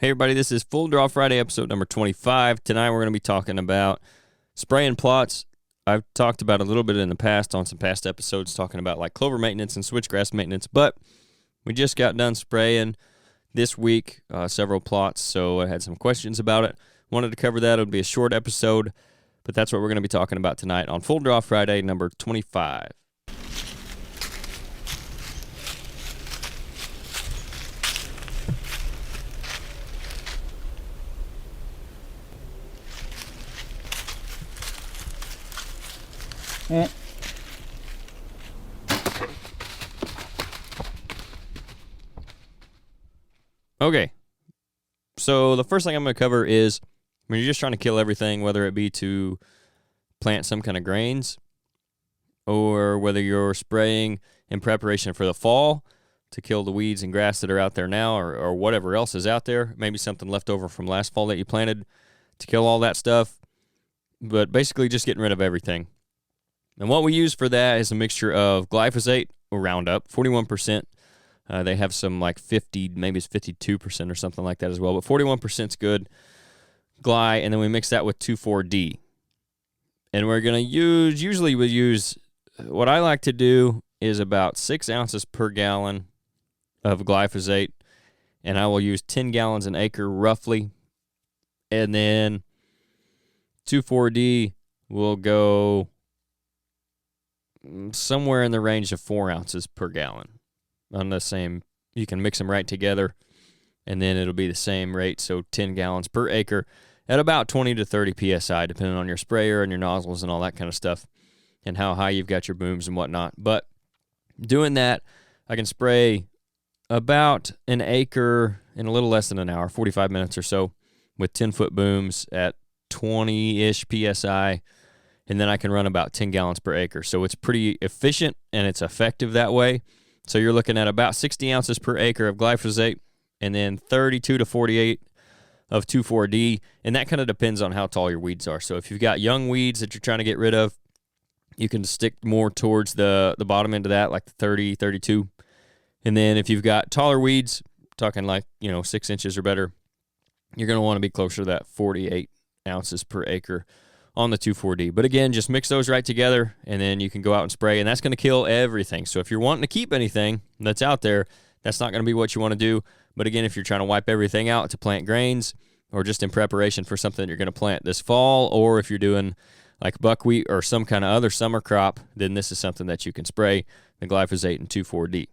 Hey everybody, this is Full Draw Friday, episode number 25. Tonight we're going to be talking about spraying plots. I've talked about a little bit in the past on some past episodes talking about like clover maintenance and switchgrass maintenance, but we just got done spraying this week several plots, so I had some questions about it. Wanted to cover that. It would be a short episode, but that's what we're going to be talking about tonight on Full Draw Friday, number 25. Okay, so the first thing I'm going to cover is when you're just trying to kill everything, whether it be to plant some kind of grains or whether you're spraying in preparation for the fall to kill the weeds and grass that are out there now or whatever else is out there, maybe something left over from last fall that you planted to kill all that stuff, but basically just getting rid of everything. And what we use for that is a mixture of glyphosate or Roundup, 41%. They have some like 50, maybe it's 52% or something like that as well, but 41% is good. Gly, and then we mix that with 2,4-D. And we're going to usually we use, what I like to do is about 6 ounces per gallon of glyphosate, and I will use 10 gallons an acre roughly. And then 2,4-D will go somewhere in the range of 4 ounces per gallon. On the same, you can mix them right together, and then it'll be the same rate, so 10 gallons per acre at about 20 to 30 psi, depending on your sprayer and your nozzles and all that kind of stuff, and how high you've got your booms and whatnot. But doing that, I can spray about an acre in a little less than an hour, 45 minutes or so, with 10-foot booms at 20-ish psi, and then I can run about 10 gallons per acre. So it's pretty efficient, and it's effective that way. So you're looking at about 60 ounces per acre of glyphosate and then 32 to 48 of 2,4-D, and that kind of depends on how tall your weeds are. So if you've got young weeds that you're trying to get rid of, you can stick more towards the bottom end of that, like the 30, 32. And then if you've got taller weeds, talking like, 6 inches or better, you're going to want to be closer to that 48 ounces per acre on the 2,4-D. But again, just mix those right together, and then you can go out and spray, and that's going to kill everything. So if you're wanting to keep anything that's out there, that's not going to be what you want to do. But again, if you're trying to wipe everything out to plant grains or just in preparation for something you're going to plant this fall, or if you're doing like buckwheat or some kind of other summer crop, then this is something that you can spray, the glyphosate and 2,4-D.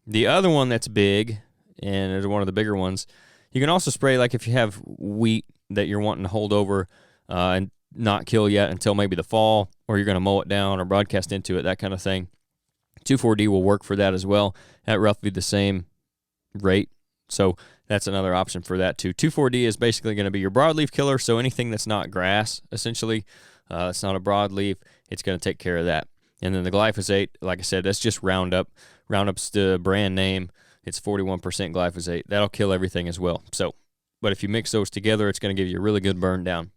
The other one that's big, and is one of the bigger ones, you can also spray like if you have wheat that you're wanting to hold over and not kill yet until maybe the fall, or you're going to mow it down or broadcast into it, that kind of thing. 2,4-D will work for that as well at roughly the same rate. So that's another option for that too. 2,4-D is basically going to be your broadleaf killer, so anything that's not grass, essentially, it's not a broadleaf, it's going to take care of that. And then the glyphosate, like I said, that's just Roundup. Roundup's the brand name. It's 41% glyphosate. That'll kill everything as well. So, but if you mix those together, it's going to give you a really good burn down.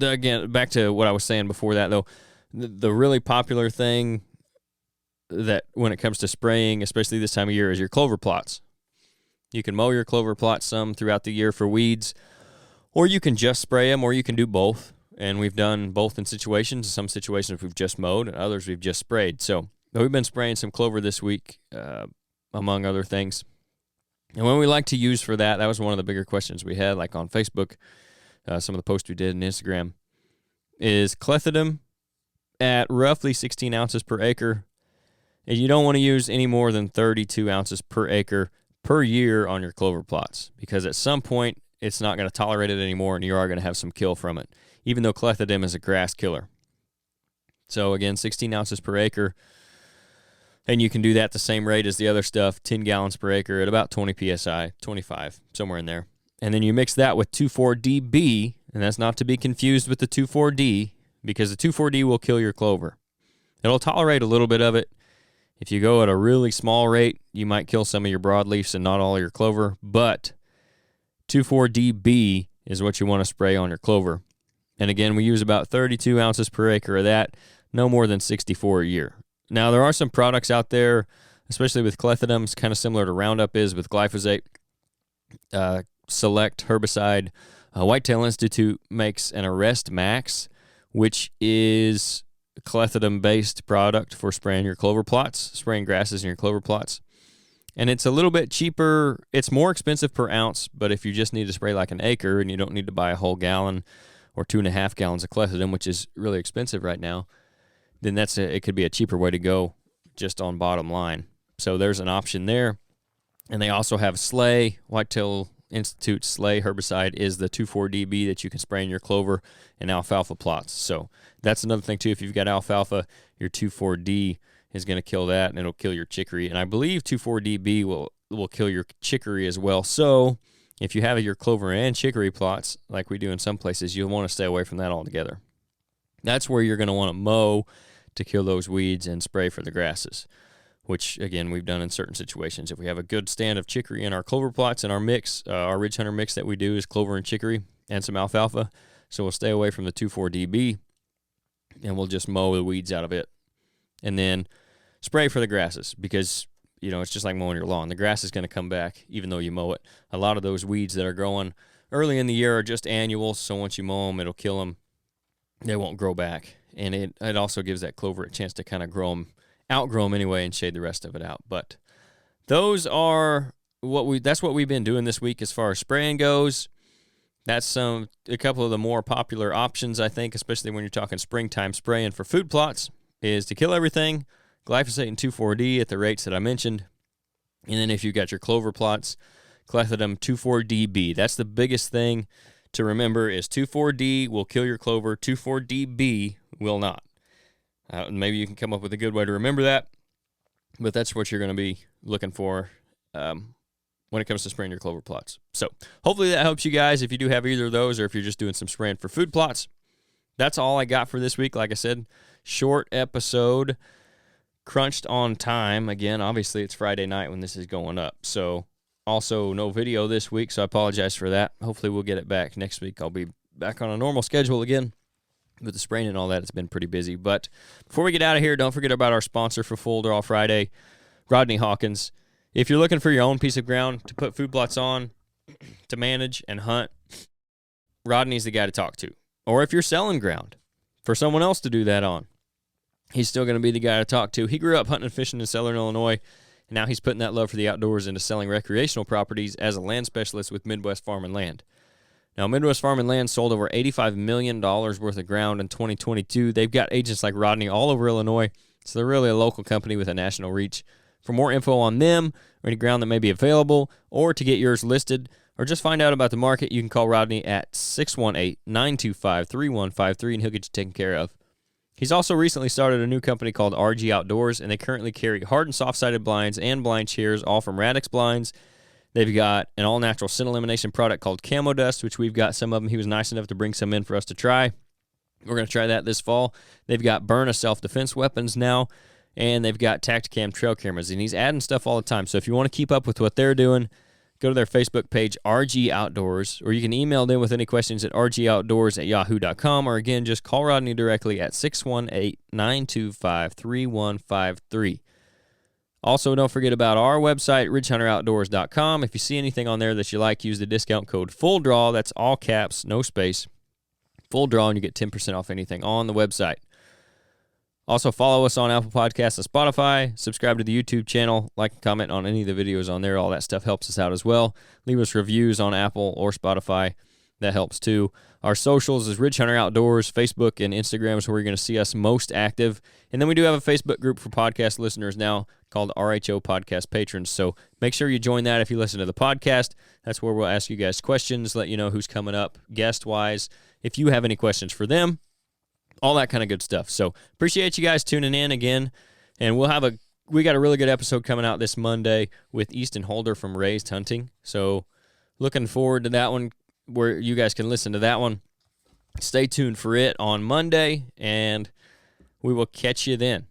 Again, back to what I was saying before that, though, the really popular thing that when it comes to spraying, especially this time of year, is your clover plots. You can mow your clover plots some throughout the year for weeds, or you can just spray them, or you can do both. And we've done both in situations. Some situations we've just mowed, and others we've just sprayed. So we've been spraying some clover this week, among other things. And what we like to use for that, that was one of the bigger questions we had, like on Facebook, some of the posts we did on Instagram, is clethodim at roughly 16 ounces per acre. And you don't want to use any more than 32 ounces per acre per year on your clover plots, because at some point it's not going to tolerate it anymore, and you are going to have some kill from it, even though clethodim is a grass killer. So again, 16 ounces per acre, and you can do that the same rate as the other stuff, 10 gallons per acre at about 20 psi, 25, somewhere in there. And then you mix that with 2,4-DB, and that's not to be confused with the 2,4-D, because the 2,4-D will kill your clover. It'll tolerate a little bit of it. If you go at a really small rate, you might kill some of your broadleafs and not all your clover, but 2,4-DB is what you want to spray on your clover. And again, we use about 32 ounces per acre of that, no more than 64 a year. Now, there are some products out there, especially with clethodim, kind of similar to Roundup is with glyphosate. select herbicide. Whitetail Institute makes an Arrest Max, which is a clethodim-based product for spraying your clover plots, spraying grasses in your clover plots. And it's a little bit cheaper. It's more expensive per ounce, but if you just need to spray like an acre and you don't need to buy a whole gallon or 2.5 gallons of clethodim, which is really expensive right now, then it could be a cheaper way to go just on bottom line. So there's an option there. And they also have Slay. Whitetail Institute Slay herbicide is the 2,4-DB that you can spray in your clover and alfalfa plots. So that's another thing too. If you've got alfalfa, your 2,4-D is going to kill that, and it'll kill your chicory. And I believe 2,4-DB will kill your chicory as well. So if you have your clover and chicory plots, like we do in some places, you'll want to stay away from that altogether. That's where you're going to want to mow to kill those weeds and spray for the grasses, which, again, we've done in certain situations. If we have a good stand of chicory in our clover plots, and our mix, our Ridge Hunter mix that we do is clover and chicory and some alfalfa, so we'll stay away from the 2,4-DB, and we'll just mow the weeds out of it. And then spray for the grasses, because, it's just like mowing your lawn. The grass is going to come back even though you mow it. A lot of those weeds that are growing early in the year are just annuals, so once you mow them, it'll kill them. They won't grow back. And it also gives that clover a chance to kind of outgrow them anyway and shade the rest of it out. But those are that's what we've been doing this week as far as spraying goes. That's a couple of the more popular options, I think, especially when you're talking springtime spraying for food plots, is to kill everything, glyphosate and 2,4-D at the rates that I mentioned. And then if you've got your clover plots, clethodim 2,4-DB. That's the biggest thing to remember, is 2,4-D will kill your clover, 2,4-DB will not. Maybe you can come up with a good way to remember that, but that's what you're going to be looking for when it comes to spraying your clover plots. So hopefully that helps you guys if you do have either of those, or if you're just doing some spraying for food plots. That's all I got for this week. Like I said, short episode, crunched on time. Again, obviously it's Friday night when this is going up, so also no video this week, so I apologize for that. Hopefully we'll get it back next week. I'll be back on a normal schedule again. With the spraying and all that, it's been pretty busy. But before we get out of here, don't forget about our sponsor for Full Draw Friday, Rodney Hawkins. If you're looking for your own piece of ground to put food plots on, to manage and hunt, Rodney's the guy to talk to. Or if you're selling ground for someone else to do that on, he's still going to be the guy to talk to. He grew up hunting and fishing in Southern Illinois, and now he's putting that love for the outdoors into selling recreational properties as a land specialist with Midwest Farm and Land. Now, Midwest Farm and Land sold over $85 million worth of ground in 2022. They've got agents like Rodney all over Illinois, so they're really a local company with a national reach. For more info on them or any ground that may be available, or to get yours listed, or just find out about the market, you can call Rodney at 618-925-3153, and he'll get you taken care of. He's also recently started a new company called RG Outdoors, and they currently carry hard and soft-sided blinds and blind chairs, all from Radix Blinds. They've got an all-natural scent elimination product called Camo Dust, which we've got some of them. He was nice enough to bring some in for us to try. We're going to try that this fall. They've got Byrna self-defense weapons now, and they've got Tacticam trail cameras, and he's adding stuff all the time. So if you want to keep up with what they're doing, go to their Facebook page, RG Outdoors, or you can email them with any questions at rgoutdoors@yahoo.com, or again, just call Rodney directly at 618-925-3153. Also, don't forget about our website, Ridgehunteroutdoors.com. If you see anything on there that you like, use the discount code FULLDRAW. That's all caps, no space. Full Draw, and you get 10% off anything on the website. Also, follow us on Apple Podcasts and Spotify. Subscribe to the YouTube channel. Like and comment on any of the videos on there. All that stuff helps us out as well. Leave us reviews on Apple or Spotify. That helps too. Our socials is Ridge Hunter Outdoors. Facebook and Instagram is where you're going to see us most active. And then we do have a Facebook group for podcast listeners now called RHO Podcast Patrons. So make sure you join that if you listen to the podcast. That's where we'll ask you guys questions, let you know who's coming up guest-wise, if you have any questions for them, all that kind of good stuff. So appreciate you guys tuning in again. And we got a really good episode coming out this Monday with Easton Holder from Raised Hunting. So looking forward to that one, where you guys can listen to that one. Stay tuned for it on Monday, and we will catch you then.